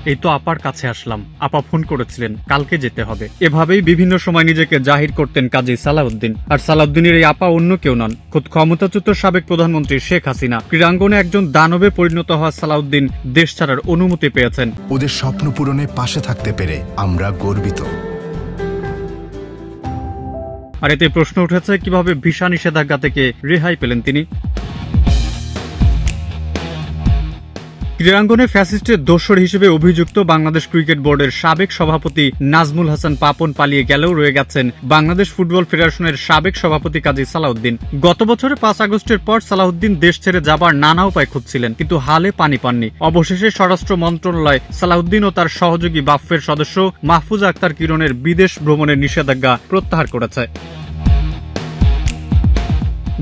এই তো আপার কাছে আসলাম, আপা ফোন করেছিলেন কালকে যেতে হবে। এভাবেই বিভিন্ন সময় নিজেকে জাহির করতেন কাজী সালাউদ্দিন। আর সালাউদ্দিনের এই আপা অন্য কেউ নন, খোদ ক্ষমতাচ্যুত সাবেক প্রধানমন্ত্রী শেখ হাসিনা। ক্রীড়াঙ্গনে একজন দানবে পরিণত হওয়া সালাউদ্দিন দেশ ছাড়ার অনুমতি পেয়েছেন। ওদের স্বপ্ন পূরণে পাশে থাকতে পেরে আমরা গর্বিত। আর এতে প্রশ্ন উঠেছে, কিভাবে ভিসা নিষেধাজ্ঞা থেকে রেহাই পেলেন তিনি। ক্রীড়াঙ্গনে ফ্যাসিস্টের দোসর হিসেবে অভিযুক্ত বাংলাদেশ ক্রিকেট বোর্ডের সাবেক সভাপতি নাজমুল হাসান পাপন পালিয়ে গেলেও রয়ে গেছেন বাংলাদেশ ফুটবল ফেডারেশনের সাবেক সভাপতি কাজী সালাউদ্দিন। গত বছরের 5 আগস্টের পর সালাউদ্দিন দেশ ছেড়ে যাবার নানা উপায় খুঁজছিলেন, কিন্তু হালে পানি পাননি। অবশেষে স্বরাষ্ট্র মন্ত্রণালয় সালাউদ্দিন ও তার সহযোগী বাফুফের সদস্য মাহফুজা আক্তার কিরণের বিদেশ ভ্রমণের নিষেধাজ্ঞা প্রত্যাহার করেছে।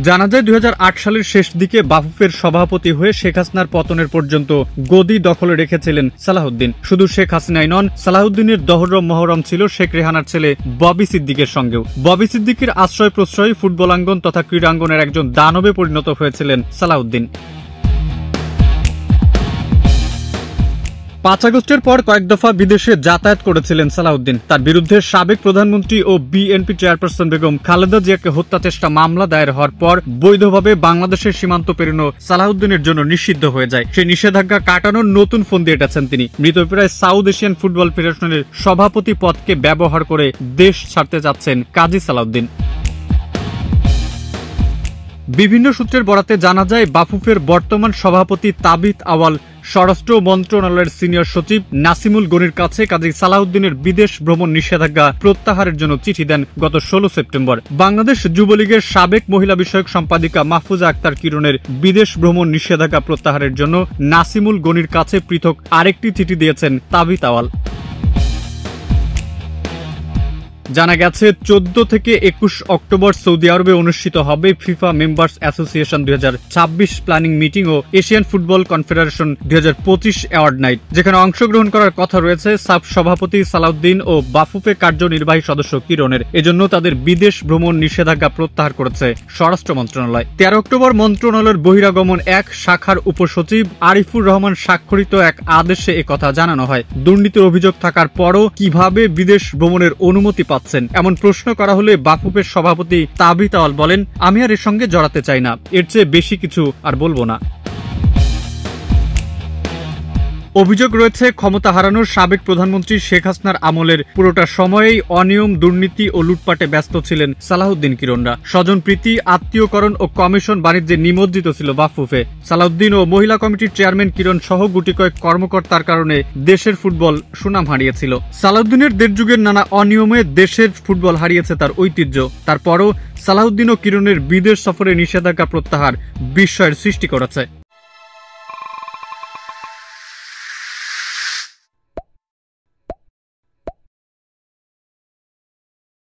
জানা যায় 2008 সালের শেষ দিকে বাফুফের সভাপতি হয়ে শেখ হাসিনার পতনের পর্যন্ত গদি দখলে রেখেছিলেন সালাউদ্দিন। শুধু শেখ হাসিনাই নন, সালাউদ্দিনের দহরম মহরম ছিল শেখ রেহানার ছেলে ববি সিদ্দিকের সঙ্গেও। ববি সিদ্দিকের আশ্রয় প্রশ্রয় ফুটবলাঙ্গন তথা ক্রীড়াঙ্গনের একজন দানবে পরিণত হয়েছিলেন সালাউদ্দিন। 5 আগস্টের পর কয়েক দফা বিদেশে যাতায়াত করেছিলেন সালাউদ্দিন। তার বিরুদ্ধে সাবেক প্রধানমন্ত্রী ও বিএনপি চেয়ারপারসন বেগম খালেদা জিয়াকে হত্যা চেষ্টা মামলা দায়ের হওয়ার পর বৈধভাবে বাংলাদেশের সীমান্ত পেরোনো সালাউদ্দিনের জন্য নিষিদ্ধ হয়ে যায়। সেই নিষেধাজ্ঞা কাটানোর নতুন ফন্দি এঁটেছেন তিনি। মৃতপ্রায় সাউথ এশিয়ান ফুটবল ফেডারেশনের সভাপতি পদকে ব্যবহার করে দেশ ছাড়তে যাচ্ছেন কাজী সালাউদ্দিন। বিভিন্ন সূত্রের বরাতে জানা যায়, বাফুফের বর্তমান সভাপতি তাবিত আওয়াল স্বরাষ্ট্র মন্ত্রণালয়ের সিনিয়র সচিব নাসিমুল গনির কাছে কাজী সালাউদ্দিনের বিদেশ ভ্রমণ নিষেধাজ্ঞা প্রত্যাহারের জন্য চিঠি দেন গত 16 সেপ্টেম্বর। বাংলাদেশ যুবলীগের সাবেক মহিলা বিষয়ক সম্পাদিকা মাহফুজা আক্তার কিরণের বিদেশ ভ্রমণ নিষেধাজ্ঞা প্রত্যাহারের জন্য নাসিমুল গনির কাছে পৃথক আরেকটি চিঠি দিয়েছেন তাবিত আওয়াল। জানা গেছে 14 থেকে 21 অক্টোবর সৌদি আরবে অনুষ্ঠিত হবে FIFA members association 2026 planning meeting ও Asian Football Confederation 2025 award night, যেখানে অংশগ্রহণ করার কথা রয়েছে সাব সভাপতি সালাউদ্দিন ও বাফুফে কার্যনির্বাহী সদস্য কিরণের। এজন্য তাদের বিদেশ ভ্রমণ নিষেধাজ্ঞা প্রত্যাহার করেছে স্বরাষ্ট্র মন্ত্রণালয়। 13 অক্টোবর মন্ত্রণালয়ের বহিরাগমন 1 শাখার উপসচিব আরিফুর রহমান স্বাক্ষরিত এক আদেশে একথা জানানো হয়। দুর্নীতির অভিযোগ থাকার পরও কিভাবে বিদেশ ভ্রমণের অনুমতি পাচ্ছেন এমন প্রশ্ন করা হলে বাফুফের সভাপতি তাবিত আওয়াল বলেন, আমি আর এর সঙ্গে জড়াতে চাই না, এর চেয়ে বেশি কিছু আর বলবো না। অভিযোগ রয়েছে, ক্ষমতা হারানোর সাবেক প্রধানমন্ত্রী শেখ হাসিনার আমলের পুরোটা সময়েই অনিয়ম, দুর্নীতি ও লুটপাটে ব্যস্ত ছিলেন সালাউদ্দিন কিরণরা। স্বজনপ্রীতি, আত্মীয়করণ ও কমিশন বাণিজ্যে নিমজ্জিত ছিল বাফুফে। সালাউদ্দিন ও মহিলা কমিটির চেয়ারম্যান কিরণ সহ গুটি কয়েক কর্মকর্তার কারণে দেশের ফুটবল সুনাম হারিয়েছিল। সালাউদ্দিনের দেড় যুগের নানা অনিয়মে দেশের ফুটবল হারিয়েছে তার ঐতিহ্য। তারপরও সালাউদ্দিন ও কিরণের বিদেশ সফরে নিষেধাজ্ঞা প্রত্যাহার বিস্ময়ের সৃষ্টি করেছে।